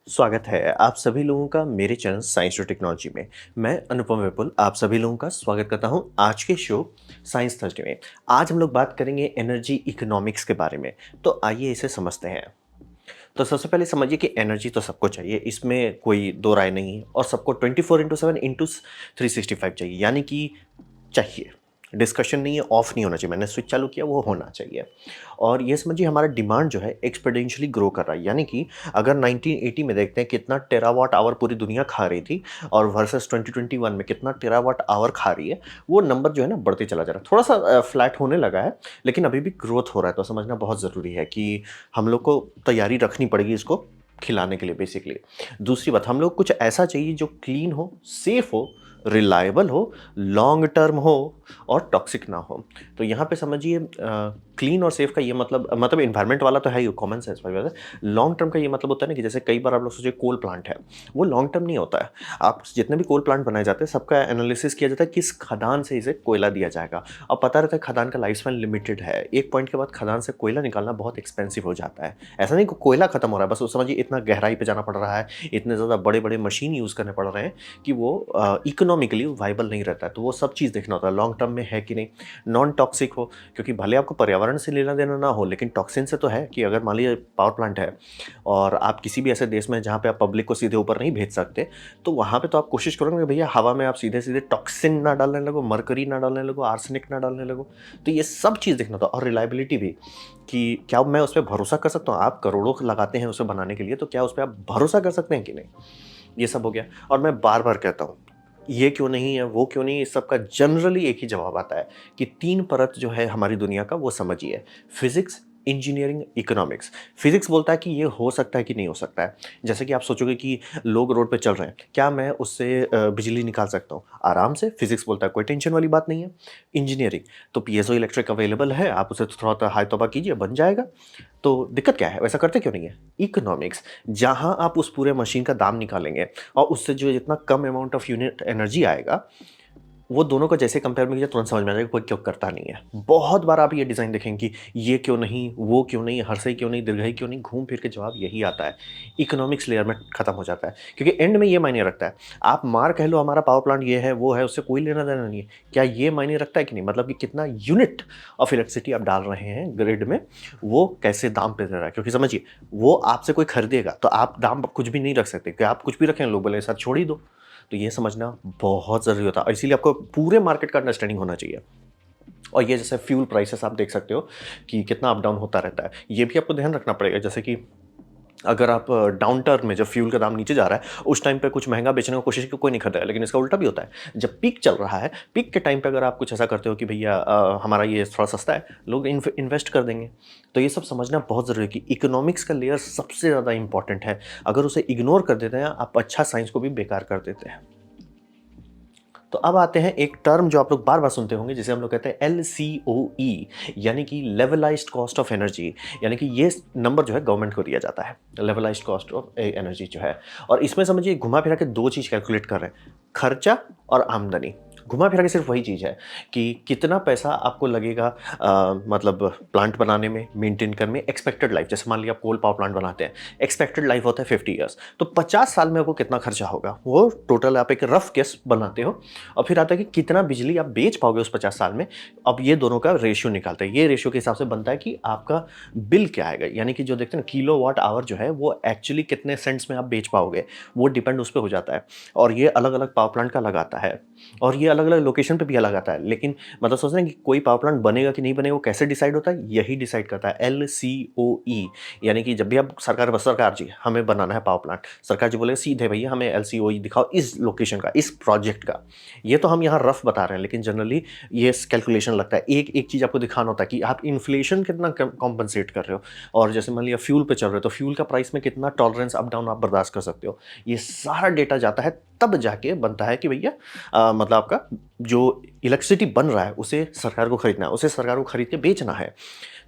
स्वागत है आप सभी लोगों का मेरे चैनल साइंस और टेक्नोलॉजी में। मैं अनुपम विपुल आप सभी लोगों का स्वागत करता हूं आज के शो साइंस थर्सडे में। आज हम लोग बात करेंगे एनर्जी इकोनॉमिक्स के बारे में। तो आइए इसे समझते हैं। तो सबसे पहले समझिए कि एनर्जी तो सबको चाहिए, इसमें कोई दो राय नहीं है, और सबको 24/7 × 365 चाहिए, यानी कि चाहिए। डिस्कशन नहीं है, ऑफ नहीं होना चाहिए। मैंने स्विच चालू किया, वो होना चाहिए। और ये समझिए हमारा डिमांड जो है एक्सपोनेंशियली ग्रो कर रहा है, यानी कि अगर 1980 में देखते हैं कितना टेरावाट आवर पूरी दुनिया खा रही थी और वर्सेस 2021 में कितना टेरावाट आवर खा रही है, वो नंबर जो है ना बढ़ते चला जा रहा है। थोड़ा सा फ्लैट होने लगा है, लेकिन अभी भी ग्रोथ हो रहा है। तो समझना बहुत ज़रूरी है कि हम लोग को तैयारी रखनी पड़ेगी इसको खिलाने के लिए बेसिकली। दूसरी बात, हम लोग कुछ ऐसा चाहिए जो क्लीन हो, सेफ हो, रिलायबल हो, लॉन्ग टर्म हो और टॉक्सिक ना हो। तो यहाँ पे समझिए क्लीन और सेफ का ये मतलब इन्वायरमेंट वाला तो है ही, कॉमन सेंस वाला। लॉन्ग टर्म का ये मतलब होता है ना कि जैसे कई बार आप लोग सोचिए कोल प्लांट है, वो लॉन्ग टर्म नहीं होता है। आप जितने भी कोल प्लांट बनाए जाते हैं सबका एनालिसिस किया जाता है किस खदान से इसे कोयला दिया जाएगा। अब पता रहता है खदान का लाइफ स्पैन लिमिटेड है, एक पॉइंट के बाद खदान से कोयला निकालना बहुत एक्सपेंसिव हो जाता है। ऐसा नहीं कि कोयला खत्म हो रहा है, बस वो समझिए इतना गहराई पे जाना पड़ रहा है, इतने ज़्यादा बड़े बड़े मशीन यूज़ करने पड़ रहे हैं कि वो इकोनॉमिकली वाइबल नहीं रहता है। तो वो सब चीज़ देखना होता है लॉन्ग टर्म में है कि नहीं, नॉन टॉक्सिक हो, क्योंकि भले आपको पर्यावरण से लेना देना ना हो, लेकिन टॉक्सिन से तो है। कि अगर मान लीजिए पावर प्लांट है और आप किसी भी ऐसे देश में जहाँ पे आप पब्लिक को सीधे ऊपर नहीं भेज सकते, तो वहाँ पे तो आप कोशिश करोगे भैया हवा में आप सीधे सीधे टॉक्सिन ना डालने लगो, मरकरी ना डालने लगो, आर्सेनिक ना डालने लगो। तो ये सब चीज़ देखना था। और रिलायबिलिटी भी, कि क्या मैं उस पर भरोसा कर सकता हूँ। आप करोड़ों लगाते हैं उसे बनाने के लिए, तो क्या उस पर आप भरोसा कर सकते हैं कि नहीं। ये सब हो गया। और मैं बार बार कहता हूँ, ये क्यों नहीं है, वो क्यों नहीं है, इस सब का जनरली एक ही जवाब आता है कि 3 परत जो है हमारी दुनिया का, वो समझिए। Physics, engineering, economics. फिजिक्स बोलता है कि ये हो सकता है कि नहीं हो सकता है। जैसे कि आप सोचोगे कि लोग रोड पे चल रहे हैं, क्या मैं उससे बिजली निकाल सकता हूँ? आराम से। फिजिक्स बोलता है कोई टेंशन वाली बात नहीं है। इंजीनियरिंग, तो पीएजो इलेक्ट्रिक अवेलेबल है, आप उसे थोड़ा सा हाय तौबा कीजिए, बन जाएगा। तो दिक्कत क्या है, वैसा करते क्यों नहीं है? इकोनॉमिक्स, जहां आप उस पूरे मशीन का दाम निकालेंगे और उससे जो जितना कम अमाउंट ऑफ यूनिट एनर्जी आएगा, वो दोनों को जैसे कंपेयर में कीजिए तुरंत समझ में आ जाएगा कोई क्यों करता नहीं है। बहुत बार आप ये डिज़ाइन देखेंगे कि ये क्यों नहीं, वो क्यों नहीं, हर्षई क्यों नहीं, दीर्घई क्यों नहीं, घूम फिर के जवाब यही आता है। इकोनॉमिक्स लेयर में खत्म हो जाता है, क्योंकि एंड में ये मायने रखता है। आप मार कह लो हमारा पावर प्लांट ये है वो है, उससे कोई लेना देना नहीं है। क्या ये मायने रखता है कि नहीं, मतलब कि कितना यूनिट ऑफ इलेक्ट्रिसिटी आप डाल रहे हैं ग्रिड में, वो कैसे दाम पे दे रहा है। क्योंकि समझिए वो आपसे कोई खरीदेगा तो आप दाम कुछ भी नहीं रख सकते, कि आप कुछ भी रखें लोग बोले सर छोड़ ही दो। तो ये समझना बहुत ज़रूरी होता है, और इसीलिए आपको पूरे मार्केट का अंडरस्टैंडिंग होना चाहिए। और ये जैसे फ्यूल प्राइसेस आप देख सकते हो कि कितना अप डाउन होता रहता है, ये भी आपको ध्यान रखना पड़ेगा। जैसे कि अगर आप डाउन टर्न में जब फ्यूल का दाम नीचे जा रहा है, उस टाइम पे कुछ महंगा बेचने की कोशिश की कोई नहीं करता है, लेकिन इसका उल्टा भी होता है। जब पीक चल रहा है, पीक के टाइम पे अगर आप कुछ ऐसा करते हो कि भैया हमारा ये थोड़ा सस्ता है, लोग इन्वेस्ट कर देंगे। तो ये सब समझना बहुत ज़रूरी है कि इकोनॉमिक्स का लेयर सबसे ज़्यादा इंपॉर्टेंट है। अगर उसे इग्नोर कर देते हैं आप, अच्छा साइंस को भी बेकार कर देते हैं। तो अब आते हैं एक टर्म जो आप लोग बार बार सुनते होंगे, जिसे हम लोग कहते हैं LCOE, यानी कि लेवलाइज्ड कॉस्ट ऑफ एनर्जी। यानी कि ये नंबर जो है गवर्नमेंट को दिया जाता है, लेवलाइज्ड कॉस्ट ऑफ एनर्जी जो है। और इसमें समझिए घुमा फिरा के दो चीज़ कैलकुलेट कर रहे हैं, खर्चा और आमदनी। घुमा फिरा के सिर्फ वही चीज़ है कि कितना पैसा आपको लगेगा मतलब प्लांट बनाने में, मेंटेन करने में, एक्सपेक्टेड लाइफ। जैसे मान लिया आप कोल पावर प्लांट बनाते हैं, एक्सपेक्टेड लाइफ होता है 50 ईयर्स, तो 50 साल में आपको कितना खर्चा होगा, वो टोटल आप एक रफ केस बनाते हो। और फिर आता है कि कितना बिजली आप बेच पाओगे उस 50 साल में। अब ये दोनों का रेशियो निकालते हैं, ये रेशियो के हिसाब से बनता है कि आपका बिल क्या आएगा। यानी कि जो देखते हैं ना किलो वाट आवर जो है, वो एक्चुअली कितने सेंट्स में आप बेच पाओगे, वो डिपेंड उस पर हो जाता है। और ये अलग अलग पावर प्लांट का लगाता है, और ये अलग अलग लोकेशन पे भी अलग आता है। लेकिन मतलब सोच रहे हैं कि कोई पावर प्लांट बनेगा कि नहीं बनेगा, वो कैसे डिसाइड होता है, यही डिसाइड करता है LCOE। यानी कि जब भी आप सरकार जी हमें बनाना है पावर प्लांट, सरकार जी बोलेगा सीधे भैया हमें LCOE दिखाओ इस लोकेशन का, इस प्रोजेक्ट का। ये तो हम यहाँ रफ बता रहे हैं, लेकिन जनरली ये कैलकुलेशन लगता है। एक एक चीज़ आपको दिखाना होता है कि आप इन्फ्लेशन कितना कॉम्पनसेट कर रहे हो। और जैसे मान लिया फ्यूल पे चल रहे हो, तो फ्यूल का प्राइस में कितना टॉलरेंस अप डाउन आप बर्दाश्त कर सकते हो। ये सारा डेटा जाता है, तब जाके बनता है कि भैया मतलब आपका जो इलेक्ट्रिसिटी बन रहा है उसे सरकार को खरीदना है, उसे सरकार को खरीद के बेचना है।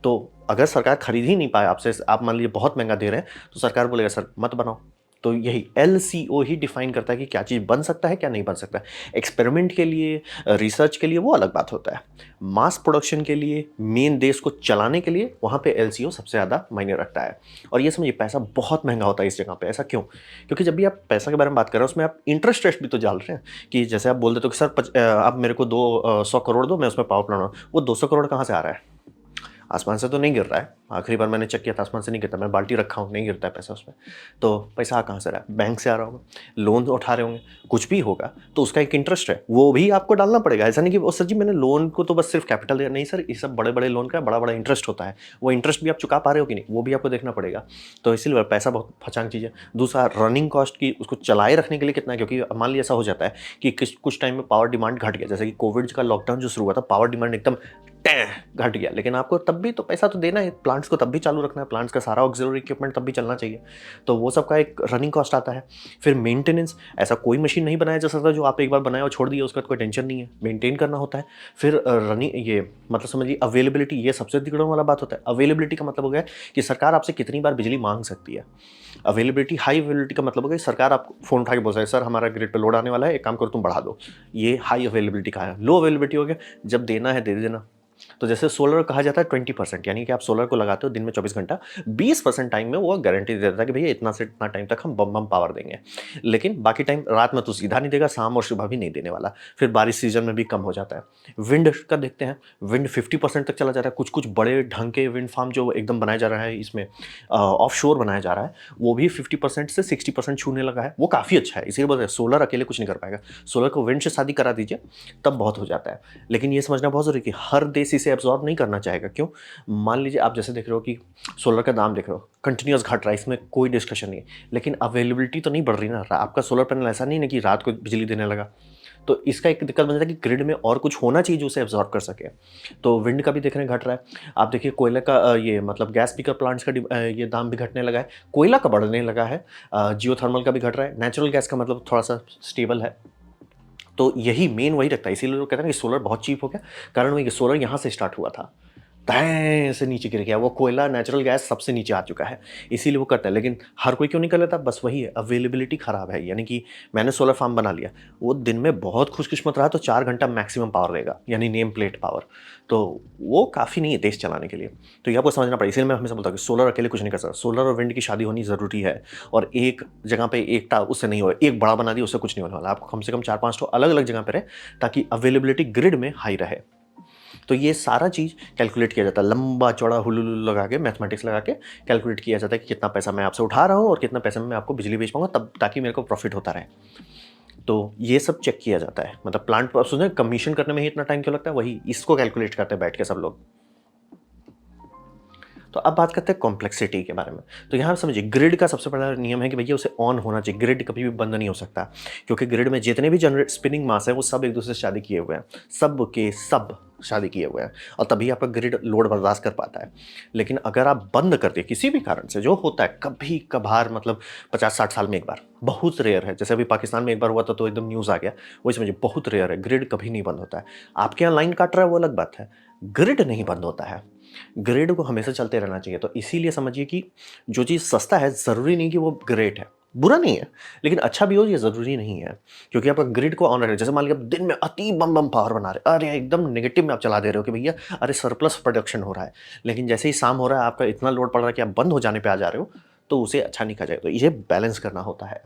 तो अगर सरकार खरीद ही नहीं पाए आपसे, आप मान लीजिए बहुत महंगा दे रहे हैं, तो सरकार बोलेगा सर मत बनाओ, तो यही LCO ही डिफाइन करता है कि क्या चीज़ बन सकता है, क्या नहीं बन सकता है। एक्सपेरिमेंट के लिए, रिसर्च के लिए वो अलग बात होता है। मास प्रोडक्शन के लिए, मेन देश को चलाने के लिए वहाँ पे LCO सबसे ज़्यादा मायने रखता है। और ये समझिए पैसा बहुत महंगा होता है इस जगह पे। ऐसा क्यों? क्योंकि जब भी आप पैसा के बारे में बात कर रहे हो उसमें आप इंटरेस्ट रेट भी तो डाल रहे हैं कि जैसे आप बोल देते हो कि सर आप मेरे को 100 करोड़ दो, मैं उसमें पावर प्लांट, वो 200 करोड़ कहाँ से आ रहा है? आसमान से तो नहीं गिर रहा है। आखिरी बार मैंने चेक किया था आसमान से नहीं गिरता, मैं बाल्टी रखा हूँ, नहीं गिरता है पैसा उसमें। तो पैसा आ कहाँ से रहा है? बैंक से आ रहा होगा, लोन उठा रहे होंगे, कुछ भी होगा तो उसका एक इंटरेस्ट है, वो भी आपको डालना पड़ेगा। ऐसा नहीं कि वो सर जी मैंने लोन को तो बस सिर्फ कैपिटल दिया, नहीं सर, ये सब बड़े बड़े लोन का बड़ा बड़ा इंटरेस्ट होता है, वो इंटरेस्ट भी आप चुका पा रहे हो कि नहीं वो भी आपको देखना पड़ेगा। तो इसीलिए पैसा बहुत फचांग चीज़ है। दूसरा रनिंग कॉस्ट की, उसको चलाए रखने के लिए कितना है, क्योंकि मान लीजिए ऐसा हो जाता है कि कुछ टाइम में पावर डिमांड घट गया, जैसे कि कोविड का लॉकडाउन जो शुरू हुआ था, पावर डिमांड एकदम घट गया, लेकिन आपको तब भी तो पैसा तो देना है, प्लांट्स को तब भी चालू रखना है, प्लांट्स का सारा ऑक्सिलरी इक्विपमेंट तब भी चलना चाहिए। तो वो सबका एक रनिंग कॉस्ट आता है। फिर मेंटेनेंस, ऐसा कोई मशीन नहीं बनाया जा सकता जो आप एक बार बनाए और छोड़ दिए उसका कोई टेंशन नहीं है, मेंटेन करना होता है। फिर रनिंग, ये मतलब समझिए अवेलेबिलिटी, ये सबसे दिक्कत वाला बात होता है। अवेलेबिलिटी का मतलब हो गया कि सरकार आपसे कितनी बार बिजली मांग सकती है। अवेलेबिलिटी, हाई अवेलेबिलिटी का मतलब हो गया सरकार आपको फोन उठा के बोल रहा है सर हमारा ग्रिड पे लोड आने वाला है, एक काम करो तुम बढ़ा दो। ये हाई अवेलेबिलिटी का है। लो अवेलेबिलिटी हो गया जब देना है दे देना। तो जैसे सोलर कहा जाता है 20%, यानी कि आप सोलर को लगाते हो दिन में 24 घंटा, 20% टाइम में वो गारंटी दे देता है कि भैया इतना से इतना टाइम तक हम बम बम पावर देंगे। लेकिन बाकी टाइम रात में तो सीधा नहीं देगा, शाम और सुबह भी नहीं देने वाला। फिर बारिश सीजन में भी कम हो जाता है। विंड का देखते हैं, विंड 50% तक चला जाता है। कुछ कुछ बड़े ढंग के विंड फार्म जो एकदम बनाया जा रहा है, इसमें ऑफ शोर बनाया जा रहा है, वो भी 50% से 60% छूने लगा है। वो काफ़ी अच्छा है, इसीलिए बोलते हैं सोलर अकेले कुछ नहीं कर पाएगा। सोलर को विंड से शादी करा दीजिए तब बहुत हो जाता है। लेकिन ये समझना बहुत जरूरी है कि हर देश इसे एब्जॉर्ब नहीं करना चाहेगा। क्यों? मान लीजिए आप जैसे देख रहे हो कि सोलर का दाम देख रहे हो कंटिन्यूस घट रहा है, इसमें कोई डिस्कशन नहीं है, लेकिन अवेलेबिलिटी तो नहीं बढ़ रही ना। आपका सोलर पैनल ऐसा नहीं है कि रात को बिजली देने लगा। तो इसका एक दिक्कत बन जाता है कि ग्रिड में और कुछ होना चाहिए जो उसे एब्जॉर्ब कर सके। तो विंड का भी देख रहे हैं घट रहा है। आप देखिए कोयले का ये मतलब गैस पीकर प्लांट्स का ये दाम भी घटने लगा है। कोयला का बढ़ने लगा है। जियोथर्मल का भी घट रहा है। नेचुरल गैस का मतलब थोड़ा सा स्टेबल है। तो यही मेन वही रखता है, इसीलिए लोग कहते हैं कि सोलर बहुत चीप हो गया। कारण वही कि सोलर यहाँ से स्टार्ट हुआ था, तय से नीचे गिर गया, वो कोयला नेचुरल गैस सबसे नीचे आ चुका है, इसीलिए वो करता है। लेकिन हर कोई क्यों नहीं कर लेता? बस वही है, अवेलेबिलिटी खराब है। यानी कि मैंने सोलर फार्म बना लिया, वो दिन में बहुत खुशकिस्मत रहा तो 4 घंटा मैक्सिमम पावर देगा, यानी नेम प्लेट पावर। तो वो काफ़ी नहीं है देश चलाने के लिए। तो ये आपको समझना पड़ेगा। इसलिए मैं हमेशा बोलता हूँ कि सोलर अकेले कुछ नहीं कर सकता। सोलर और विंड की शादी होनी ज़रूरी है, और एक जगह पे एकटा उससे नहीं होगा। एक बड़ा बना दिया उससे कुछ नहीं होने वाला। आपको कम से कम 4-5 तो अलग अलग जगह पर रहे, ताकि अवेलेबिलिटी ग्रिड में हाई रहे। तो ये सारा चीज़ कैलकुलेट किया जाता है, लंबा चौड़ा हुलुलु लगा के, मैथमेटिक्स लगा के कैलकुलेट किया जाता है कि कितना पैसा मैं आपसे उठा रहा हूँ और कितना पैसे में मैं आपको बिजली बेच पाऊंगा, तब ताकि मेरे को प्रॉफिट होता रहे। तो ये सब चेक किया जाता है। मतलब प्लांट पर सुने कमीशन करने में ही इतना टाइम क्यों लगता है, वही इसको कैलकुलेट करते हैं बैठ के सब लोग। तो अब बात करते हैं कॉम्प्लेक्सिटी के बारे में। तो यहाँ समझिए ग्रिड का सबसे बड़ा नियम है कि भैया उसे ऑन होना चाहिए। ग्रिड कभी भी बंद नहीं हो सकता, क्योंकि ग्रिड में जितने भी जनरेट स्पिनिंग मास है वो सब एक दूसरे से शादी किए हुए हैं, सब के सब शादी किए हुए हैं, और तभी आपका ग्रिड लोड बर्दाश्त कर पाता है। लेकिन अगर आप बंद कर दिए किसी भी कारण से, जो होता है कभी कभार, मतलब 50-60 साल में एक बार, बहुत रेयर है। जैसे अभी पाकिस्तान में एक बार हुआ था तो एकदम न्यूज़ आ गया, वही समझिए बहुत रेयर है। ग्रिड कभी नहीं बंद होता है। आपके यहाँ लाइन काट रहा है वो अलग बात है, ग्रिड नहीं बंद होता है। ग्रेड को हमेशा चलते रहना चाहिए। तो इसीलिए समझिए कि जो चीज़ सस्ता है ज़रूरी नहीं कि वो ग्रेट है, बुरा नहीं है, लेकिन अच्छा भी हो ये ज़रूरी नहीं है। क्योंकि आपका ग्रिड को ऑन रहे, जैसे मान लीजिए आप दिन में अति बम बम पावर बना रहे, अरे एकदम नेगेटिव में आप चला दे रहे हो कि भैया अरे सरप्लस प्रोडक्शन हो रहा है, लेकिन जैसे ही शाम हो रहा है आपका इतना लोड पड़ रहा है कि आप बंद हो जाने पे आ जा रहे हो, तो उसे अच्छा नहीं कहा जाएगा। तो इसे बैलेंस करना होता है।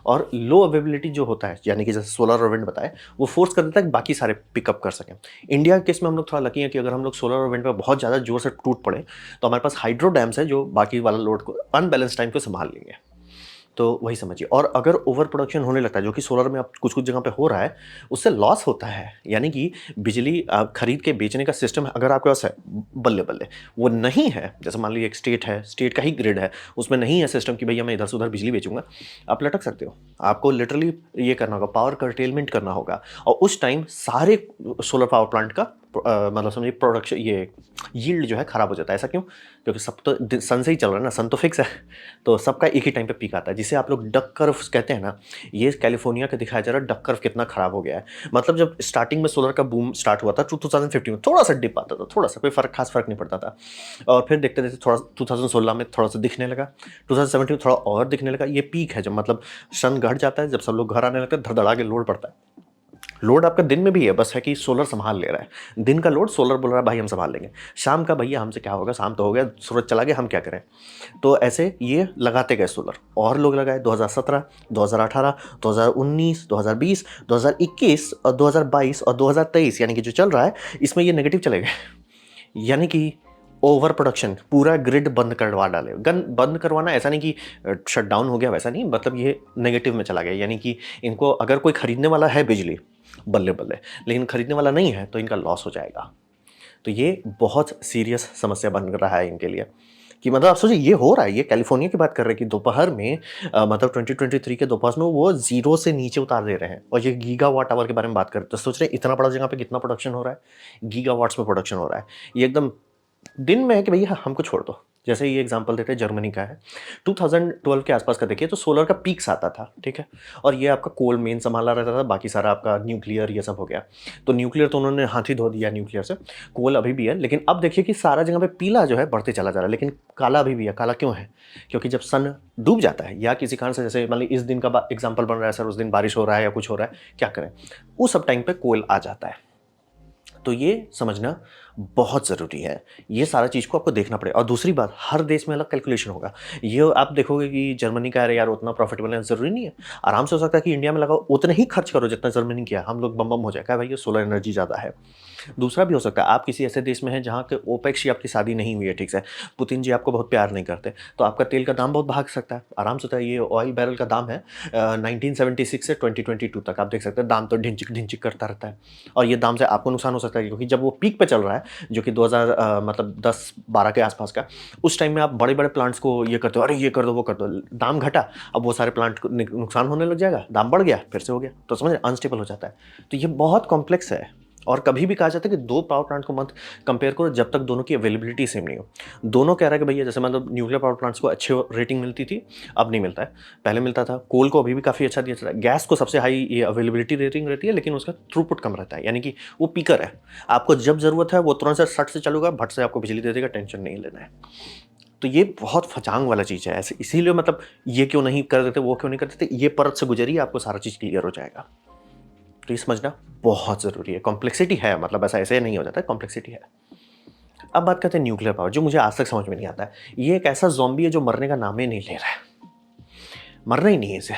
और लो अवेलेबिलिटी जो होता है, यानी कि जैसे सोलर और विंड बताए, वो फोर्स कर देता है कि बाकी सारे पिकअप कर सकें। इंडिया के केस में हम लोग थोड़ा लकी हैं कि अगर हम लोग सोलर और विंड पर बहुत ज़्यादा जोर से टूट पड़े तो हमारे पास हाइड्रो डैम्स है जो बाकी वाला लोड को, अनबैलेंस टाइम को संभाल लेंगे। तो वही समझिए। और अगर ओवर प्रोडक्शन होने लगता है, जो कि सोलर में अब कुछ कुछ जगह पे हो रहा है, उससे लॉस होता है। यानी कि बिजली आप खरीद के बेचने का सिस्टम अगर आपके पास है, बल्ले बल्ले, वो नहीं है, जैसे मान लीजिए एक स्टेट है, स्टेट का ही ग्रिड है, उसमें नहीं है सिस्टम कि भैया मैं इधर से उधर बिजली बेचूंगा, आप लटक सकते हो। आपको लिटरली ये करना होगा, पावर कर्टेलमेंट करना होगा, और उस टाइम सारे सोलर पावर प्लांट का मतलब समझिए प्रोडक्शन, ये यील्ड जो है ख़राब हो जाता है। ऐसा क्यों? क्योंकि सब तो सन से ही चल रहा है ना, सन तो फिक्स है, तो सबका एक ही टाइम पे पीक आता है, जिसे आप लोग डक कर्व कहते हैं ना। ये कैलिफोर्निया का दिखाया जा रहा है डक कर्व कितना ख़राब हो गया है। मतलब जब स्टार्टिंग में सोलर का बूम स्टार्ट हुआ था 2015 में, थोड़ा सा डिप आता था, थोड़ा सा, कोई खास फर्क नहीं पड़ता था, और फिर देखते देखते थोड़ा 2016 में थोड़ा सा दिखने लगा, 2017 में थोड़ा और दिखने लगा। ये पीक है जब मतलब सन घट जाता है, जब सब लोग घर आने लगते हैं, धड़धड़ा के लोड पड़ता है। लोड आपका दिन में भी है, बस है कि सोलर संभाल ले रहा है। दिन का लोड सोलर बोल रहा है भाई हम संभाल लेंगे, शाम का भैया हमसे क्या होगा, शाम तो हो गया, सूरज चला गया, हम क्या करें। तो ऐसे ये लगाते गए सोलर, और लोग लगाए 2017, 2018, 2019, 2020, 2021 और 2022 और 2023, यानी कि जो चल रहा है इसमें ये नेगेटिव चले गए। यानी कि ओवर प्रोडक्शन, पूरा ग्रिड बंद करवा डाले। बंद करवाना ऐसा नहीं कि शट डाउन हो गया, वैसा नहीं, मतलब ये नेगेटिव में चला गया। यानी कि इनको अगर कोई खरीदने वाला है बिजली, बल्ले बल्ले, लेकिन खरीदने वाला नहीं है तो इनका लॉस हो जाएगा। तो ये बहुत सीरियस समस्या बन रहा है इनके लिए, कि मतलब आप सोचिए ये हो रहा है। ये कैलिफोर्निया की बात कर रहे हैं कि दोपहर में मतलब 2023 के दोपहर में वो जीरो से नीचे उतार दे रहे हैं, और ये गीगावाट आवर के बारे में बात कर रहे हैं। तो सोच रहे हैं इतना बड़ा जगह पे कितना प्रोडक्शन हो रहा है, गीगावाट्स में प्रोडक्शन हो रहा है। ये एकदम दिन में है कि भैया हमको छोड़ दो। जैसे ये एग्जांपल देते हैं, जर्मनी का है, 2012 के आसपास का देखिए तो सोलर का पीक्स आता था, ठीक है, और ये आपका कोल मेन संभाला रहता था, बाकी सारा आपका न्यूक्लियर ये सब हो गया। तो न्यूक्लियर तो उन्होंने हाथ ही धो दिया न्यूक्लियर से, कोल अभी भी है, लेकिन अब देखिए कि सारा जगह पे पीला जो है बढ़ते चला जा रहा है, लेकिन काला अभी भी है। काला क्यों है? क्योंकि जब सन डूब जाता है या किसी कारण से, जैसे मान ली इस दिन का एग्जाम्पल बन रहा है, सर उस दिन बारिश हो रहा है या कुछ हो रहा है, क्या करें, उस सब टाइम पे कोल आ जाता है। तो ये समझना बहुत ज़रूरी है, ये सारा चीज़ को आपको देखना पड़ेगा। और दूसरी बात, हर देश में अलग कैलकुलेशन होगा। ये आप देखोगे कि जर्मनी का है यार उतना प्रॉफिटेबल है, ज़रूरी नहीं है। आराम से हो सकता है कि इंडिया में लगाओ, उतना ही खर्च करो जितना जर्मनी किया, हम लोग बम बम हो जाएगा भाई, ये सोलर एनर्जी ज़्यादा है। दूसरा भी हो सकता है, आप किसी ऐसे देश में हैं जहाँ के ओपेक से आपकी शादी नहीं हुई है ठीक से, पुतिन जी आपको बहुत प्यार नहीं करते, तो आपका तेल का दाम बहुत भाग सकता है, आराम से होता है। ये ऑयल बैरल का दाम है 1976 से 2022 तक, आप देख सकते हैं दाम तो ढिंचिक ढिंचिक करता रहता है, और ये दाम से आपको नुकसान हो सकता है, क्योंकि जब वो पीक पे चल रहा है, जो कि 2000 मतलब 10-12 के आसपास का, उस टाइम में आप बड़े बड़े प्लांट्स को ये करते हो, अरे ये कर दो वो कर दो, दाम घटा, अब वो सारे प्लांट को नुकसान होने लग जाएगा, दाम बढ़ गया फिर से हो गया, तो समझ अनस्टेबल हो जाता है। तो ये बहुत कॉम्प्लेक्स है, और कभी भी कहा जाता है कि दो पावर प्लांट को मत कंपेयर करो जब तक दोनों की अवेलेबिलिटी सेम नहीं हो। दोनों कह रहा है कि भैया जैसे मतलब न्यूक्लियर पावर प्लांट्स को अच्छी रेटिंग मिलती थी, अब नहीं मिलता है, पहले मिलता था। कोल को अभी भी काफ़ी अच्छा दिया जाता है, गैस को सबसे हाई ये अवेलेबिलिटी रेटिंग रहती है, लेकिन उसका थ्रूपुट कम रहता है, यानी कि वो पीकर है, आपको जब ज़रूरत है वो तुरंत से सट से चलूगा, भट से आपको बिजली दे देगा, टेंशन नहीं लेना है। तो ये बहुत फचांग वाला चीज़ है ऐसे, इसीलिए मतलब ये क्यों नहीं कर देते, वो क्यों नहीं कर देते, ये परत से गुजरिए आपको सारा चीज़ क्लियर हो जाएगा। तो ये समझना बहुत ज़रूरी है, कॉम्प्लेक्सिटी है, मतलब ऐसा ऐसे नहीं हो जाता है, कॉम्प्लेक्सिटी है। अब बात करते हैं न्यूक्लियर पावर, जो मुझे आज तक समझ में नहीं आता है। ये एक ऐसा ज़ॉम्बी है जो मरने का नाम ही नहीं ले रहा है, मरना ही नहीं है इसे।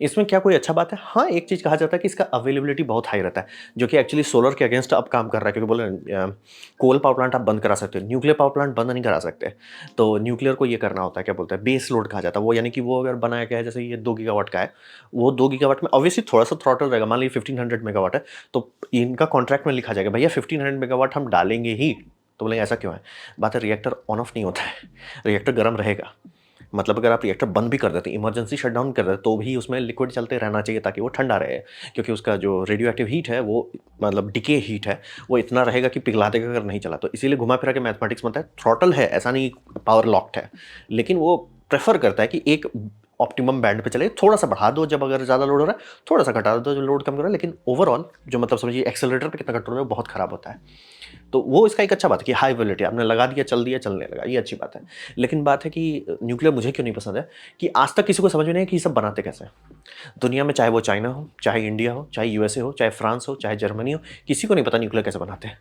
इसमें क्या कोई अच्छा बात है? हाँ, एक चीज़ कहा जाता है कि इसका अवेलेबिलिटी बहुत हाई रहता है, जो कि एक्चुअली सोलर के अगेंस्ट अब काम कर रहा है, क्योंकि बोले कोल पावर प्लांट आप बंद करा सकते हो, न्यूक्लियर पावर प्लांट बंद नहीं करा सकते। तो न्यूक्लियर को ये करना होता है, क्या बोलते हैं, बेस लोड कहा जाता है वो, यानी कि वो अगर बनाया गया है, जैसे ये 2 गीगावाट का है, वो 2 गीगावाट में ऑब्वियसली थोड़ा सा थ्रॉटल रहेगा। मान लीजिए 1500 मेगावाट है, तो इनका कॉन्ट्रैक्ट में लिखा जाएगा भैया 1500 मेगावाट हम डालेंगे ही। तो बोले ऐसा क्यों है? बात है, रिएक्टर ऑन ऑफ नहीं होता है, रिएक्टर गर्म रहेगा। मतलब अगर आप रिएक्टर बंद भी कर देते, इमरजेंसी शटडाउन कर देते, तो भी उसमें लिक्विड चलते रहना चाहिए ताकि वो ठंडा रहे, क्योंकि उसका जो रेडियो एक्टिव हीट है वो मतलब डिके हीट है, वो इतना रहेगा कि पिघला देगा अगर नहीं चला तो। इसीलिए घुमा फिरा के मैथमेटिक्स बनता है, थ्रॉटल है ऐसा नहीं पावर लॉक्ड है, लेकिन वो प्रेफर करता है कि एक ऑप्टिमम बैंड पे चले, थोड़ा सा बढ़ा दो जब अगर ज़्यादा लोड हो रहा है, थोड़ा सा घटा दो जो लोड कम कर रहा है, लेकिन ओवरऑल जो मतलब समझिए एक्सेलरेटर पे कितना कंट्रोल है वो बहुत ख़राब होता है। तो वो इसका एक अच्छा बात है कि हाई वैलिडिटी आपने लगा दिया, चल दिया, चलने लगा, ये अच्छी बात है। लेकिन बात है कि न्यूक्लियर मुझे क्यों नहीं पसंद है, कि आज तक किसी को समझ में नहीं है कि ये सब बनाते कैसे हैं दुनिया में, चाहे वो चाइना हो, चाहे इंडिया हो, चाहे यूएसए हो, चाहे फ्रांस हो, चाहे जर्मनी हो, किसी को नहीं पता न्यूक्लियर कैसे बनाते हैं।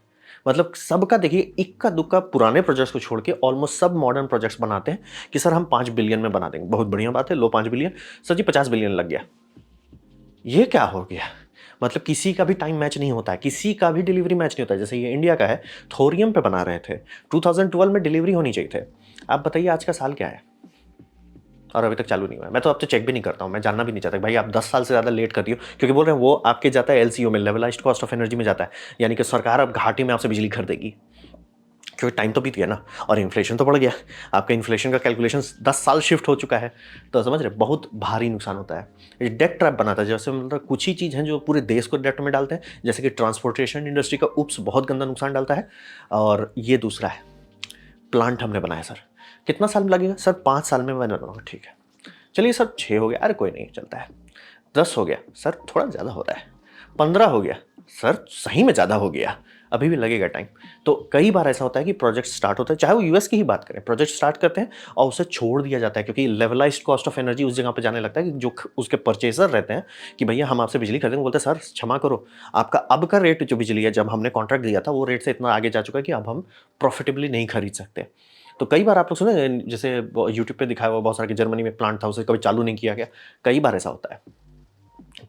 मतलब सबका देखिए इक्का दुक्का पुराने प्रोजेक्ट्स को छोड़ के ऑलमोस्ट सब मॉडर्न प्रोजेक्ट्स बनाते हैं कि सर हम 5 बिलियन में बना देंगे, बहुत बढ़िया बात है, लो 5 बिलियन, सर जी 50 बिलियन लग गया, ये क्या हो गया? मतलब किसी का भी टाइम मैच नहीं होता है, किसी का भी डिलीवरी मैच नहीं होता है। जैसे ये इंडिया का है, थोरियम पे बना रहे थे, 2012 में डिलीवरी होनी चाहिए थे, आप बताइए आज का साल क्या है, और अभी तक चालू नहीं हुआ है। मैं तो अब तो चेक भी नहीं करता हूँ, मैं जानना भी नहीं चाहता भाई आप 10 साल से ज़्यादा लेट कर रही हो, क्योंकि बोल रहे हैं वो आपके जाता है एलसीओ में, लेवलाइज्ड कॉस्ट ऑफ एनर्जी में जाता है, यानी कि सरकार अब घाटे में आपसे बिजली खरीदेगी। क्योंकि टाइम तो बीत गया ना, और इन्फ्लेशन तो बढ़ गया। आपका इन्फ्लेशन का कैलकुलेशन 10 साल शिफ्ट हो चुका है। तो समझ रहे, बहुत भारी नुकसान होता है। ये डेट ट्रैप बनाता है। जैसे मतलब कुछ ही चीज़ हैं जो पूरे देश को डेट में डालते हैं, जैसे कि ट्रांसपोर्टेशन इंडस्ट्री का उप्स बहुत गंदा नुकसान डालता है। और ये दूसरा है, प्लांट हमने बनाया सर, कितना साल में लगेगा सर? 5 साल में मैंने बनाऊंगा। ठीक है, चलिए सर 6 हो गया, अरे कोई नहीं चलता है। 10 हो गया सर, थोड़ा ज़्यादा हो रहा है। 15 हो गया सर, सही में ज़्यादा हो गया, अभी भी लगेगा टाइम। तो कई बार ऐसा होता है कि प्रोजेक्ट स्टार्ट होता है, चाहे वो यूएस की ही बात करें, प्रोजेक्ट स्टार्ट करते हैं और उसे छोड़ दिया जाता है, क्योंकि लेवलाइज्ड कॉस्ट ऑफ एनर्जी उस जगह पे जाने लगता है कि जो उसके परचेजर रहते हैं कि भैया हम आपसे बिजली खरीदेंगे, बोलते हैं सर क्षमा करो, आपका अब का रेट जो बिजली है, जब हमने कॉन्ट्रैक्ट दिया था वो रेट से इतना आगे जा चुका है कि अब हम प्रॉफिटेबली नहीं खरीद सकते। तो कई बार आप लोग सुने, जैसे यूट्यूब पे दिखाया हुआ बहुत सारा कि जर्मनी में प्लांट था, उसे कभी चालू नहीं किया गया। कई बार ऐसा होता है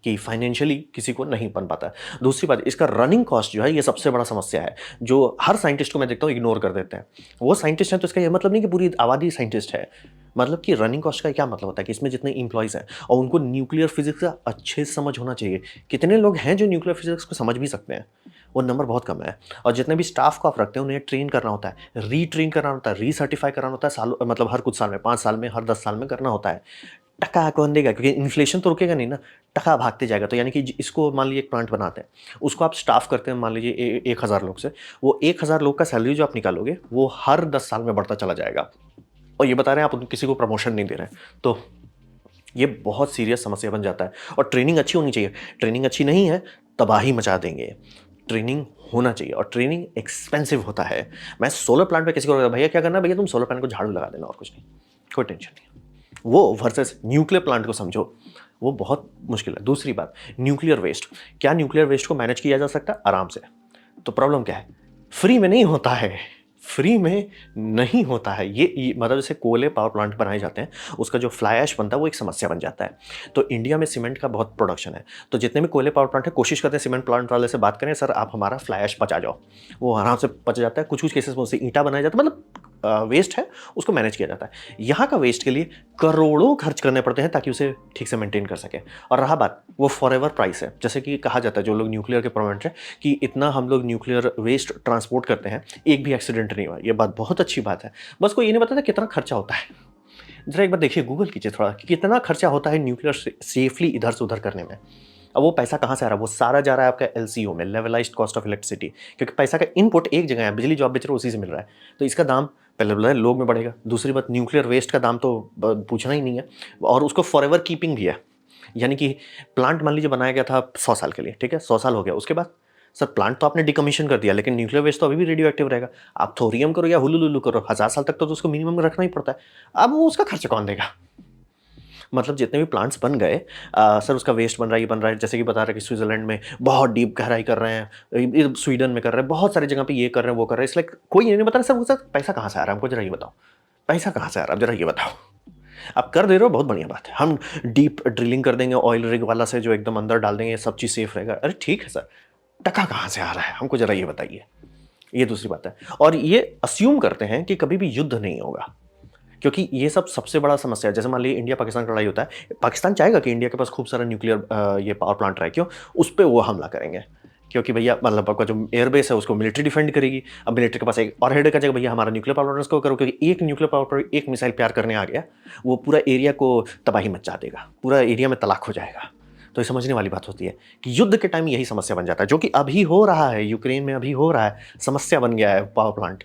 कि फाइनेंशियली किसी को नहीं बन पाता है। दूसरी बात, इसका रनिंग कॉस्ट जो है, ये सबसे बड़ा समस्या है, जो हर साइंटिस्ट को मैं देखता हूँ इग्नोर कर देते हैं। वो साइंटिस्ट हैं तो इसका ये मतलब नहीं कि पूरी आबादी साइंटिस्ट है। मतलब कि रनिंग कॉस्ट का क्या मतलब होता है कि इसमें जितने इंप्लॉइज हैं और उनको न्यूक्लियर फिजिक्स का अच्छे से समझ होना चाहिए। कितने लोग हैं जो न्यूक्लियर फिजिक्स को समझ भी सकते हैं? वो नंबर बहुत कम है। और जितने भी स्टाफ को आप रखते हैं उन्हें ट्रेन करना होता है, रीट्रेन करना होता है, रीसर्टिफाई कराना होता है, सालों मतलब हर कुछ साल में, 5 साल में, हर 10 साल में करना होता है। टका कौन देगा? क्योंकि इन्फ्लेशन तो रुकेगा नहीं ना, टका भागते जाएगा। तो यानी कि इसको मान लीजिए एक प्लांट बनाते हैं, उसको आप स्टाफ करते हैं मान लीजिए 1000 लोग से, वो 1000 लोग का सैलरी जो आप निकालोगे वो हर 10 साल में बढ़ता चला जाएगा। और ये बता रहे हैं आप किसी को प्रमोशन नहीं दे रहे हैं। तो ये बहुत सीरियस समस्या बन जाता है। और ट्रेनिंग अच्छी होनी चाहिए। ट्रेनिंग अच्छी नहीं है, तबाही मचा देंगे। ट्रेनिंग होना चाहिए, और ट्रेनिंग एक्सपेंसिव होता है। मैं सोलर प्लांट पे किसी को, भैया क्या करना है? भैया तुम सोलर प्लांट को झाड़ू लगा देना और कुछ नहीं, कोई टेंशन नहीं। वो वर्सेस न्यूक्लियर प्लांट को समझो, वो बहुत मुश्किल है। दूसरी बात, न्यूक्लियर वेस्ट, क्या न्यूक्लियर वेस्ट को मैनेज किया जा सकता है? आराम से। तो प्रॉब्लम क्या है? फ्री में नहीं होता है, फ्री में नहीं होता है। ये मतलब जैसे कोयले पावर प्लांट बनाए जाते हैं, उसका जो फ्लाई ऐश बनता है वो एक समस्या बन जाता है। तो इंडिया में सीमेंट का बहुत प्रोडक्शन है, तो जितने भी कोयले पावर प्लांट है कोशिश करते हैं सीमेंट प्लांट वाले से बात करें, सर आप हमारा फ्लाई ऐश पचा जाओ। वो आराम से पच जाता है। कुछ कुछ केसेस में उससे ईंटा बनाया जाता है, मतलब वेस्ट है उसको मैनेज किया जाता है। यहाँ का वेस्ट के लिए करोड़ों खर्च करने पड़ते हैं ताकि उसे ठीक से मेंटेन कर सके। और रहा बात, वो फॉरएवर प्राइस है। जैसे कि कहा जाता है जो लोग न्यूक्लियर के प्रोवेंट हैं कि इतना हम लोग न्यूक्लियर वेस्ट ट्रांसपोर्ट करते हैं, एक भी एक्सीडेंट नहीं हुआ। ये बात बहुत अच्छी बात है, बस कोई ये नहीं बताता कितना खर्चा होता है। जरा एक बार देखिए, गूगल कीजिए थोड़ा कि कितना खर्चा होता है न्यूक्लियर सेफली इधर से उधर करने में। अब वो पैसा कहाँ से आ रहा है? वो सारा जा रहा है आपका एलसीओ में, लेवलाइज्ड कॉस्ट ऑफ इलेक्ट्रिसिटी, क्योंकि पैसा का इनपुट एक जगह है, बिजली जो आप बेच रहे हो उसी से मिल रहा है। तो इसका दाम पहले बोला है लोग में बढ़ेगा। दूसरी बात, न्यूक्लियर वेस्ट का दाम तो पूछना ही नहीं है, और उसको फॉरएवर कीपिंग भी है। यानी कि प्लांट मान लीजिए बनाया गया था 100 साल के लिए, ठीक है, 100 साल हो गया, उसके बाद सर प्लांट तो आपने डिकमीशन कर दिया, लेकिन न्यूक्लियर वेस्ट तो अभी भी रेडियो एक्टिव रहेगा। आप थोरियम करो या हुलुलुलु करो, 1000 साल तक तो उसको मिनिमम रखना ही पड़ता है। अब वो उसका खर्चा कौन देगा? मतलब जितने भी प्लांट्स बन गए, सर उसका वेस्ट बन रहा है, ये बन रहा है। जैसे कि बता रहे हैं कि स्विट्जरलैंड में बहुत डीप गहराई कर रहे हैं, स्वीडन में कर रहे हैं, बहुत सारी जगह पे ये कर रहे हैं, वो कर रहे हैं। इसलिए कोई ये नहीं बता रहा सर पैसा कहाँ से आ रहा है, हमको जरा ये बताओ, पैसा कहाँ से आ रहा है, जरा ये बताओ। आप कर दे रहे हो, बहुत बढ़िया बात है, हम डीप ड्रिलिंग कर देंगे ऑयल रिग वाला से, जो एकदम अंदर डाल देंगे, सब चीज़ सेफ रहेगा। अरे ठीक है सर, टका कहाँ से आ रहा है, हमको जरा ये बताइए। ये दूसरी बात है। और ये अस्यूम करते हैं कि कभी भी युद्ध नहीं होगा, क्योंकि ये सब सबसे बड़ा समस्या है। जैसे मान लीजिए इंडिया पाकिस्तान का लड़ाई होता है, पाकिस्तान चाहेगा कि इंडिया के पास खूब सारा न्यूक्लियर ये पावर प्लांट रहे, क्यों? उस पर वो हमला करेंगे, क्योंकि भैया मतलब आपका जो एयरबेस है उसको मिलिट्री डिफेंड करेगी। अब मिलिट्री के पास एक और हेड का जाएगा, भैया हमारा न्यूक्लियर पावर प्लांट को करो, क्योंकि एक न्यूक्लियर पावर प्लांट एक मिसाइल प्यार करने आ गया, वो पूरा एरिया को तबाही मचा देगा, पूरा एरिया में तलाक हो जाएगा। तो ये समझने वाली बात होती है कि युद्ध के टाइम यही समस्या बन जाता है, जो कि अभी हो रहा है, यूक्रेन में अभी हो रहा है, समस्या बन गया है पावर प्लांट।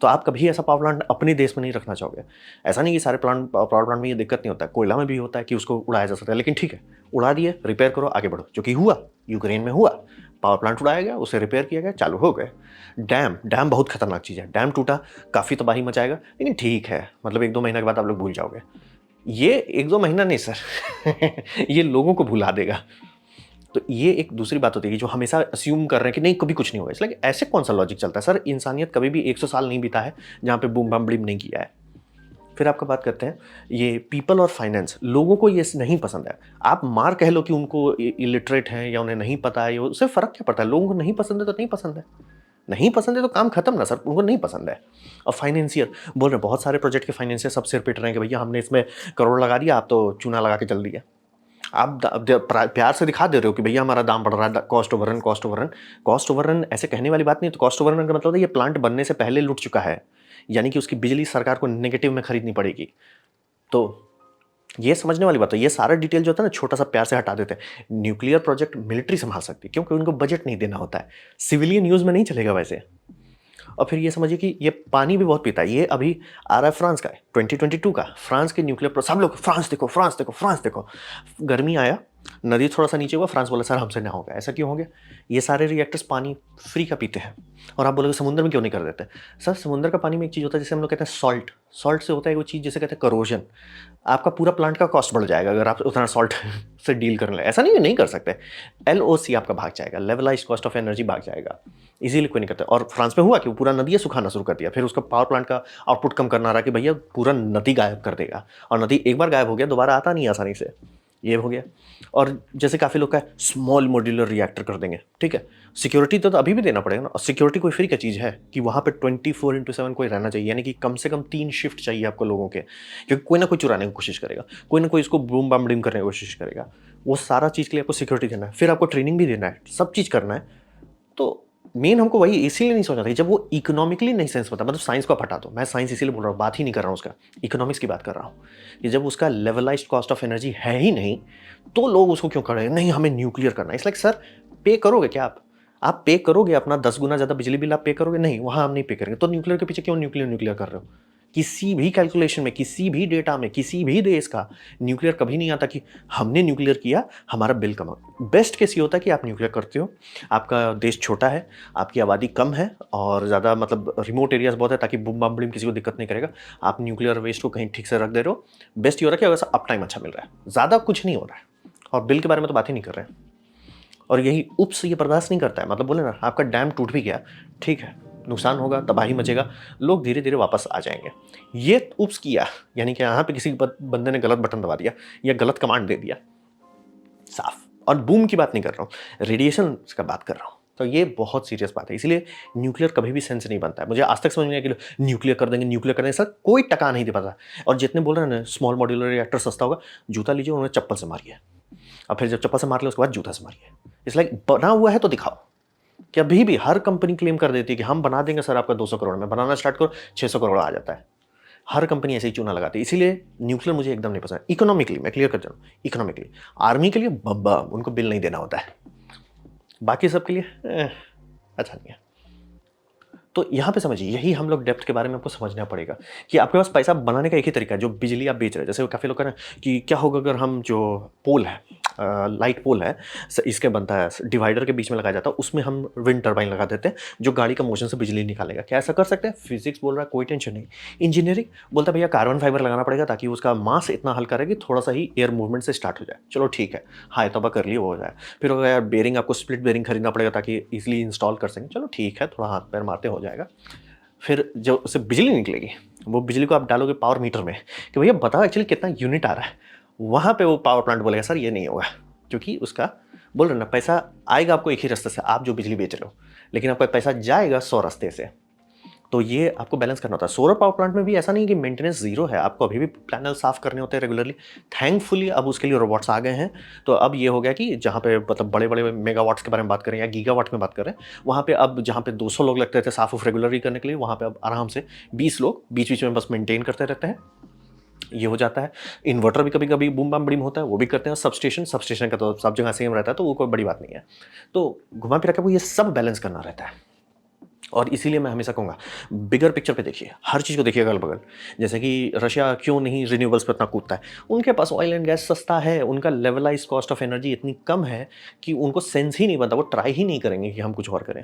तो आप कभी ऐसा पावर प्लांट अपने देश में नहीं रखना चाहोगे। ऐसा नहीं कि सारे पावर प्लांट में ये दिक्कत नहीं होता है, कोयला में भी होता है कि उसको उड़ाया जा सकता है, लेकिन ठीक है, उड़ा दिए, रिपेयर करो, आगे बढ़ो, जो कि हुआ, यूक्रेन में हुआ। पावर प्लांट उड़ाया गया, उसे रिपेयर किया गया, चालू हो गए। डैम बहुत खतरनाक चीज़ है, डैम टूटा, काफ़ी तबाही मचाएगा, लेकिन ठीक है, मतलब 1-2 महीने के बाद आप लोग भूल जाओगे। ये 1-2 महीना नहीं सर ये लोगों को भुला देगा। तो ये एक दूसरी बात होती है कि जो हमेशा अस्यूम कर रहे हैं कि नहीं कभी कुछ नहीं होगा। इसलिए ऐसे कौन सा लॉजिक चलता है सर? इंसानियत कभी भी 100 साल नहीं बीता है जहाँ पे बूम बम ब्लिम नहीं किया है। फिर आपका बात करते हैं ये पीपल और फाइनेंस, लोगों को ये नहीं पसंद है। आप मार कह लो कि उनको इलिटरेट हैं या उन्हें नहीं पता है, उससे फ़र्क क्या पड़ता है? लोगों को नहीं पसंद है तो नहीं पसंद है, नहीं पसंद है तो काम खत्म ना सर, उनको नहीं पसंद है। और फाइनेंशियर बोल रहे हैं, बहुत सारे प्रोजेक्ट के फाइनेंशियर सब सिर पिट रहे हैं कि भैया हमने इसमें करोड़ लगा दिया, आप तो चूना लगा के चल दिया। आप प्यार से दिखा दे रहे हो कि भैया हमारा दाम बढ़ रहा है, cost overrun, cost overrun. Cost overrun ऐसे कहने वाली बात नहीं है। तो कॉस्ट ओवररन का मतलब है ये प्लांट बनने से पहले लुट चुका है, यानी कि उसकी बिजली सरकार को नेगेटिव में खरीदनी पड़ेगी। तो ये समझने वाली बात है। ये सारा डिटेल जो होता है ना, छोटा सा प्यार से हटा देते हैं। न्यूक्लियर प्रोजेक्ट मिलिट्री संभाल सकती है, क्योंकि उनको बजट नहीं देना होता है। सिविलियन यूज में नहीं चलेगा वैसे। और फिर ये समझिए कि ये पानी भी बहुत पीता है। ये अभी आ रहा है फ्रांस का, 2022 का, फ्रांस के न्यूक्लियर सब लोग फ्रांस देखो, फ्रांस देखो, फ्रांस देखो। गर्मी आया, नदी थोड़ा सा नीचे हुआ, फ्रांस बोला सर हमसे ना होगा। ऐसा क्यों हो गया? ये सारे रिएक्टर्स पानी फ्री का पीते हैं। और आप बोलोगे समुद्र में क्यों नहीं कर देते? सर समुद्र का पानी में एक चीज़ होता है जिसे हम लोग कहते हैं सॉल्ट। सॉल्ट से होता है वो चीज़ जिसे कहते हैं करोजन। आपका पूरा प्लांट का कॉस्ट बढ़ जाएगा अगर आप उतना सॉल्ट से डील करने लगे। ऐसा नहीं है नहीं कर सकते। LOC आपका भाग जाएगा, लेवलाइज कॉस्ट ऑफ एनर्जी भाग जाएगा। इजीली कोई नहीं करता। और फ्रांस में हुआ कि वो पूरा नदी सुखाना शुरू कर दिया। फिर उसका पावर प्लांट का आउटपुट कम करना रहा कि भैया पूरा नदी गायब कर देगा। और नदी एक बार गायब हो गया दोबारा आता नहीं आसानी से। ये हो गया। और जैसे काफ़ी लोग का स्मॉल मॉड्यूलर रिएक्टर कर देंगे, ठीक है। सिक्योरिटी तो अभी भी देना पड़ेगा ना। और सिक्योरिटी कोई फ्री का चीज़ है कि वहाँ पे 24/7 कोई रहना चाहिए, यानी कि कम से कम 3 शिफ्ट चाहिए आपको लोगों के, क्योंकि कोई ना कोई चुराने की कोशिश करेगा, कोई ना कोई इसको बूम बम डिम करने की कोशिश करेगा। वो सारा चीज़ के लिए आपको सिक्योरिटी देना है, फिर आपको ट्रेनिंग भी देना है, सब चीज़ करना है। तो मेन हमको वही इसीलिए नहीं सोचना था जब वो इकोनॉमिकली नहीं सेंस पता। मतलब साइंस को आप हटा दो, मैं साइंस इसीलिए बोल रहा हूँ, बात ही नहीं कर रहा हूँ उसका, इकोनॉमिक्स की बात कर रहा हूँ कि जब उसका लेवलाइज्ड कॉस्ट ऑफ एनर्जी है ही नहीं, तो लोग उसको क्यों कर रहे हैं? नहीं हमें न्यूक्लियर करना है। इट्स लाइक सर पे करोगे क्या आप पे करोगे अपना 10 गुना ज़्यादा बिजली बिल आप पे करोगे? नहीं, वहाँ हम नहीं पे करेंगे। तो न्यूक्लियर के पीछे क्यों न्यूक्लियर न्यूक्लियर कर रहे हो? किसी भी कैलकुलेशन में, किसी भी डेटा में, किसी भी देश का न्यूक्लियर कभी नहीं आता कि हमने न्यूक्लियर किया हमारा बिल कम। बेस्ट केस ये होता है कि आप न्यूक्लियर करते हो, आपका देश छोटा है, आपकी आबादी कम है और ज़्यादा मतलब रिमोट एरियाज बहुत है, ताकि बम बम किसी को दिक्कत नहीं करेगा। आप न्यूक्लियर वेस्ट को कहीं ठीक से रख दे रहे हो। बेस्ट ये हो रहा है कि अगर अप टाइम अच्छा मिल रहा है, ज़्यादा कुछ नहीं हो रहा है। और बिल के बारे में तो बात ही नहीं कर रहे हैं। और यही उप्स ये बर्दाश्त नहीं करता है। मतलब बोले ना, आपका डैम टूट भी गया, ठीक है, नुकसान होगा, तबाही मचेगा, लोग धीरे धीरे वापस आ जाएंगे। ये उप्स किया यानी कि यहाँ पे किसी बंदे ने गलत बटन दबा दिया या गलत कमांड दे दिया, साफ। और बूम की बात नहीं कर रहा हूँ, रेडिएशन का बात कर रहा हूँ। तो ये बहुत सीरियस बात है। इसलिए न्यूक्लियर कभी भी सेंस नहीं बनता है। मुझे आज तक समझ नहीं आया कि न्यूक्लियर कर देंगे, न्यूक्लियर कर देंगे, सर कोई टका नहीं दे पाता। और जितने बोल रहे हैं ना स्मॉल मॉड्यूलर रिएक्टर सस्ता होगा, जूता लीजिए उन्होंने चप्पल से मारी है। और फिर जब चप्पल से मार लिया उसके बाद जूता से मारिए। इस लाइक बना हुआ है तो दिखाओ। कि अभी भी हर कंपनी क्लेम कर देती है कि हम बना देंगे सर आपका 200 करोड़ में, बनाना स्टार्ट करो 600 करोड़ आ जाता है। हर कंपनी ऐसे ही चूना लगाती है। इसीलिए न्यूक्लियर मुझे एकदम नहीं पसंद। इकोनॉमिकली मैं क्लियर कर दूँ, इकोनॉमिकली आर्मी के लिए बम उनको बिल नहीं देना होता है, बाकी सब के लिए अच्छा नहीं है। तो यहाँ पे समझिए, यही हम लोग डेप्थ के बारे में आपको समझना पड़ेगा कि आपके पास पैसा बनाने का एक ही तरीका है, जो बिजली आप बेच रहे हैं। जैसे काफ़ी लोग कह रहे हैं कि क्या होगा अगर हम जो पोल है, लाइट पोल है, इसके बनता है डिवाइडर के बीच में लगाया जाता है, उसमें हम विंड टर्बाइन लगा देते हैं जो गाड़ी का मोशन से बिजली निकालेगा। क्या ऐसा कर सकते हैं? फिजिक्स बोल रहा है कोई टेंशन नहीं। इंजीनियरिंग बोलता है भैया कार्बन फाइबर लगाना पड़ेगा ताकि उसका मास इतना हल्का रहे कि थोड़ा सा ही एयर मूवमेंट से स्टार्ट हो जाए। चलो ठीक है, हाँ तबा कर लिए वो हो जाए। फिर होगा यार बेरिंग, आपको स्प्लिट बेरिंग खरीदना पड़ेगा ताकि ईजिली इंस्टॉल कर सकें। चलो ठीक है, थोड़ा हाथ पैर मारते हो जाएगा। फिर जो उससे बिजली निकलेगी, वो बिजली को आप डालोगे पावर मीटर में कि भैया बताओ एक्चुअली कितना यूनिट आ रहा है। वहाँ पे वो पावर प्लांट बोलेगा सर ये नहीं होगा, क्योंकि उसका बोल रहे ना पैसा आएगा आपको एक ही रास्ते से, आप जो बिजली बेच रहे हो, लेकिन आपका पैसा जाएगा 100 रास्ते से। तो ये आपको बैलेंस करना होता है। सोलर पावर प्लांट में भी ऐसा नहीं है कि मेंटेनेंस जीरो है, आपको अभी भी पैनल साफ करने होते हैं रेगुलरली। थैंकफुली अब उसके लिए रोबोट्स आ गए हैं। तो अब ये हो गया कि जहाँ पे मतलब बड़े बड़े मेगावाट्स के बारे में बात करें या गीगावाट में बात करें, वहाँ पे अब जहाँ पे 200 लोग लगते थे साफ रेगुलरली करने के लिए, वहाँ पे अब आराम से 20 लोग बीच बीच में बस मेंटेन करते रहते हैं। ये हो जाता है। इन्वर्टर भी कभी कभी बूम बम बड़ीम होता है, वो भी करते हैं। सबस्टेशन का तो सब जगह सेम रहता है, तो वो कोई बड़ी बात नहीं है। तो घुमा फिरा के वो ये सब बैलेंस करना रहता है। और इसीलिए मैं हमेशा कहूँगा बिगर पिक्चर पे देखिए, हर चीज़ को देखिए अगल बगल। जैसे कि रशिया क्यों नहीं रिन्यूएबल्स पे इतना कूदता है? उनके पास ऑयल एंड गैस सस्ता है, उनका लेवलाइज कॉस्ट ऑफ एनर्जी इतनी कम है कि उनको सेंस ही नहीं बनता, वो ट्राई ही नहीं करेंगे कि हम कुछ और करें।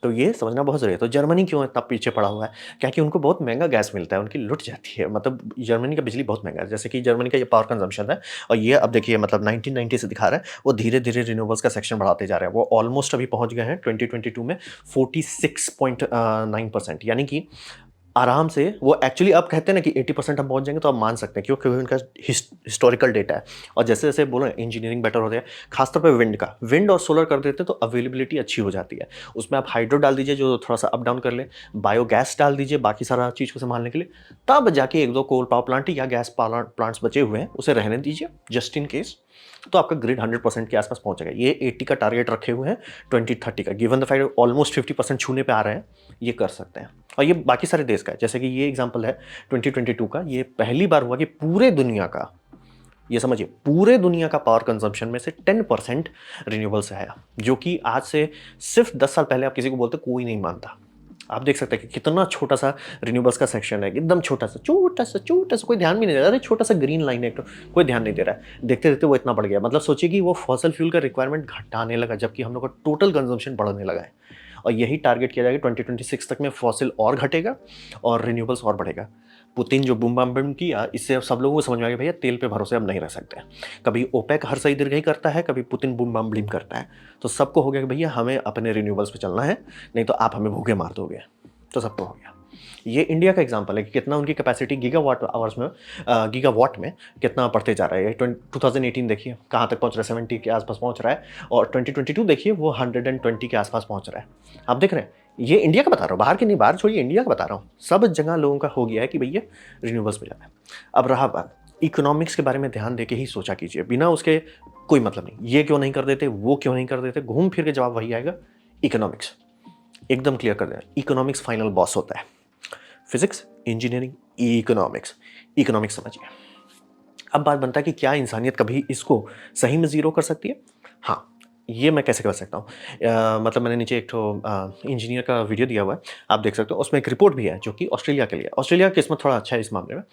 तो ये समझना बहुत ज़रूरी है। तो जर्मनी क्यों इतना पीछे पड़ा हुआ है? क्या कि उनको बहुत महंगा गैस मिलता है, उनकी लुट जाती है। मतलब जर्मनी का बिजली बहुत महंगा है। जैसे कि जर्मनी का ये पावर कंजम्पशन है, और ये अब देखिए मतलब 1990 से दिखा रहा है, वो धीरे धीरे रिन्यूएबल्स का सेक्शन बढ़ाते जा रहे हैं। वो ऑलमोस्ट अभी पहुंच गए हैं 2022 में 46.9%, यानी कि आराम से वो एक्चुअली अब कहते हैं ना कि 80% हम पहुंच जाएंगे, तो आप मान सकते हैं क्यों, क्योंकि उनका हिस्टोरिकल डेटा है। और जैसे जैसे बोलो इंजीनियरिंग बेटर हो रहा है, खासतौर पे विंड और सोलर कर देते हैं तो अवेलेबिलिटी अच्छी हो जाती है। उसमें आप हाइड्रो डाल दीजिए जो थोड़ा सा अप डाउन कर ले, बायोगैस डाल दीजिए बाकी सारा चीज़ को संभालने के लिए, तब जाके एक दो कोल पावर प्लांट या गैस पावर प्लांट्स बचे हुए हैं उसे रहने दीजिए जस्ट इन केस, तो आपका ग्रिड 100% के आसपास पहुंचेगा। ये 80 का टारगेट रखे हुए हैं 2030 का, गिवन द फैक्ट ऑलमोस्ट 50% छूने पे आ रहे हैं, ये कर सकते हैं। और ये बाकी सारे देश का है, जैसे कि ये एग्जांपल है 2022 का, ये पहली बार हुआ कि पूरे दुनिया का, ये समझिए पूरे दुनिया का पावर कंजम्पशन में से 10% रिन्यूएबल से आया, जो कि आज से सिर्फ 10 साल पहले आप किसी को बोलते कोई नहीं मानता। आप देख सकते हैं कि कितना छोटा सा रिन्यूएबल्स का सेक्शन है, एकदम छोटा सा छोटा सा छोटा सा, कोई ध्यान भी नहीं दे रहा। अरे छोटा सा ग्रीन लाइन है, तो कोई ध्यान नहीं दे रहा है, देखते देखते वो इतना बढ़ गया। मतलब सोचिए कि वो फॉसल फ्यूल का रिक्वायरमेंट घटाने लगा, जबकि हम लोग का टोटल कंजम्पशन बढ़ने लगा है। और यही टारगेट किया जाएगा 2026 तक में, फॉसिल और घटेगा और रिन्यूएबल्स और बढ़ेगा। पुतिन जो बूम बम बम किया, इससे अब सब लोगों को समझ में आ गया भैया तेल पे भरोसे अब नहीं रह सकते। कभी ओपेक हर सही दीर्घ ही करता है, कभी पुतिन बूम बम ब्लीम करता है, तो सबको हो गया कि भैया हमें अपने रिन्यूएबल्स पे चलना है, नहीं तो आप हमें भूखे मार दोगे। तो सबको हो गया। ये इंडिया का एग्जांपल है कि कितना उनकी कैपेसिटी गीगावाट में कितना बढ़ते जा रहा है। 2018 देखिए कहाँ तक पहुँच रहा है, 70 के आसपास पहुँच रहा है, और 2022 देखिए वो 120 के आसपास पहुँच रहा है। आप देख रहे हैं, ये इंडिया का बता रहा हूँ, बाहर की नहीं, बाहर छोड़िए, इंडिया का बता रहा हूँ। सब जगह लोगों का हो गया है कि भैया रिन्यूएबल्स पे जाना है। अब रहा बात इकोनॉमिक्स के बारे में, ध्यान दे के ही सोचा कीजिए, बिना उसके कोई मतलब नहीं। ये क्यों नहीं कर देते, वो क्यों नहीं कर देते, घूम फिर के जवाब वही आएगा, इकोनॉमिक्स। एकदम क्लियर कर देना, इकोनॉमिक्स फाइनल बॉस होता है। फिजिक्स, इंजीनियरिंग, इकोनॉमिक्स, इकोनॉमिक्स समझिए। अब बात बनता है कि क्या इंसानियत कभी इसको सही में जीरो कर सकती है? हाँ, ये मैं कैसे कर सकता हूँ? मतलब मैंने नीचे एक तो इंजीनियर का वीडियो दिया हुआ है, आप देख सकते हो। उसमें एक रिपोर्ट भी है जो कि ऑस्ट्रेलिया के लिए, ऑस्ट्रेलिया का किस्मत थोड़ा अच्छा है इस मामले में,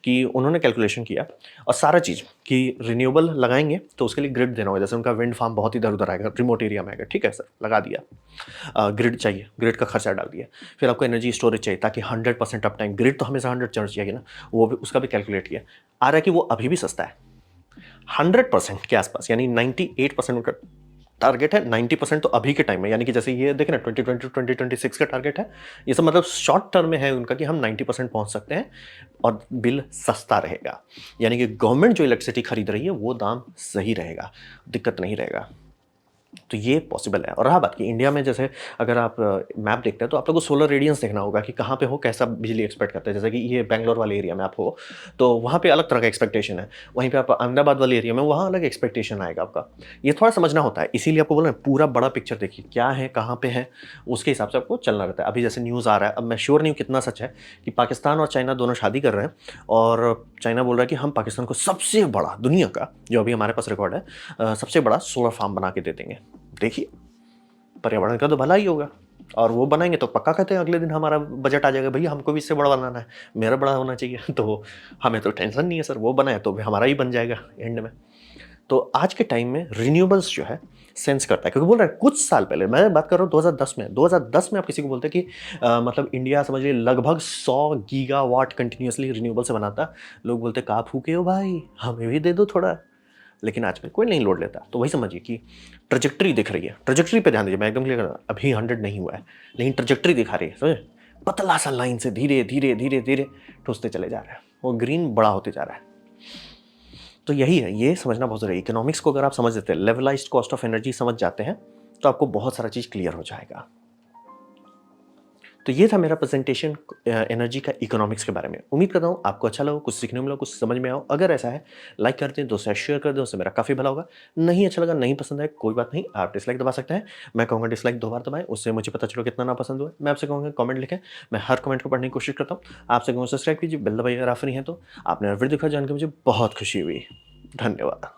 कि उन्होंने कैलकुलेशन किया और सारा चीज़ कि रिन्यूएबल लगाएंगे तो उसके लिए ग्रिड देना होगा। जैसे उनका विंड फार्म बहुत इधर उधर आएगा, रिमोट एरिया में आएगा, ठीक है सर, लगा दिया। ग्रिड चाहिए, ग्रिड का खर्चा डाल दिया। फिर आपको एनर्जी स्टोरेज चाहिए ताकि 100% अप टाइम, ग्रिड तो हमेशा 100 चढ़ चाहिए ना, वो भी, उसका भी कैलकुलेट किया। आ रहा है कि वो अभी भी सस्ता है, 100% के आसपास, यानी 98% उनका टारगेट है। 90% तो अभी के टाइम में, यानी कि जैसे ये देखें ना 2020 2026 का टारगेट है, ये सब मतलब शॉर्ट टर्म में है उनका कि हम 90% पहुंच सकते हैं और बिल सस्ता रहेगा। यानी कि गवर्नमेंट जो इलेक्ट्रिसिटी खरीद रही है वो दाम सही रहेगा, दिक्कत नहीं रहेगा। तो ये पॉसिबल है। और रहा बात कि इंडिया में जैसे अगर आप मैप देखते हैं तो आप लोगों को सोलर रेडियंस देखना होगा कि कहाँ पे हो, कैसा बिजली एक्सपेक्ट करते हैं। जैसे कि ये बेंगलोर वाले एरिया में आप हो तो वहाँ पे अलग तरह का एक्सपेक्टेशन है, वहीं पे आप अहमदाबाद वाले एरिया में, वहाँ अलग एक्सपेक्टेशन आएगा आपका। ये थोड़ा समझना होता है, इसीलिए आपको बोल रहे हैं पूरा बड़ा पिक्चर देखिए क्या है, कहाँ पे है, उसके हिसाब से आपको चलना रहता है। अभी जैसे न्यूज़ आ रहा है, अब मैं श्योर नहीं हूँ कितना सच है, कि पाकिस्तान और चाइना दोनों शादी कर रहे हैं और चाइना बोल रहा है कि हम पाकिस्तान को सबसे बड़ा दुनिया का, जो अभी हमारे पास रिकॉर्ड है, सबसे बड़ा सोलर फार्म बना के दे देंगे। देखिए पर्यावरण का तो भला ही होगा, और वो बनाएंगे तो पक्का कहते हैं अगले दिन हमारा बजट आ जाएगा, भैया हमको भी इससे बड़ा बनाना है, मेरा बड़ा होना चाहिए, तो हमें तो टेंशन नहीं है सर, वो बनाए तो भी हमारा ही बन जाएगा एंड में। तो आज के टाइम में रिन्यूएबल्स जो है सेंस करता है, क्योंकि बोल रहा है कुछ साल पहले, मैं बात कर रहा हूँ 2010 में आप किसी को बोलते कि मतलब इंडिया समझ लीजिए लगभग 100 गीगावाट कंटिन्यूसली रिन्यूएबल से बनाता, लोग बोलते कहाँ फूके हो भाई, हमें भी दे दो थोड़ा। लेकिन आज में कोई नहीं लोड लेता। तो वही समझिए कि ट्रजेक्टरी दिख रही है, ट्रजेक्टरी पे ध्यान दीजिए, मैं एकदम क्लियर कर रहा हूं, अभी 100 नहीं हुआ है लेकिन ट्रजेक्टरी दिखा रही है, समझे, पतला सा लाइन से धीरे धीरे धीरे धीरे ठुसते चले जा रहे हैं, वो ग्रीन बड़ा होते जा रहा है। तो यही है, ये समझना बहुत जरूरी है। इकोनॉमिक्स को अगर आप समझ लेते हैं, लेवलाइज्ड कॉस्ट ऑफ एनर्जी समझ जाते हैं, तो आपको बहुत सारा चीज क्लियर हो जाएगा। तो ये था मेरा प्रेजेंटेशन एनर्जी का इकोनॉमिक्स के बारे में। उम्मीद करता हूँ आपको अच्छा लगा, कुछ सीखने मिला, कुछ समझ में आओ। अगर ऐसा है लाइक कर दें, दोस्तों शेयर कर दें, उससे मेरा काफ़ी भला होगा। नहीं अच्छा लगा, नहीं पसंद है, कोई बात नहीं, आप डिसलाइक दबा सकते हैं। मैं कहूँगा डिसलाइक 2 बार दबाएं, उससे मुझे पता चलो कितना ना पसंद हुआ। मैं आपसे कहूँगा कमेंट लिखें, मैं हर कमेंट को पढ़ने की कोशिश करता हूँ। आपसे कहूँगा सब्सक्राइब कीजिए, बेल दबाइए अगर आप नहीं है तो। आपने वीडियो देखा, जान के मुझे बहुत खुशी हुई। धन्यवाद।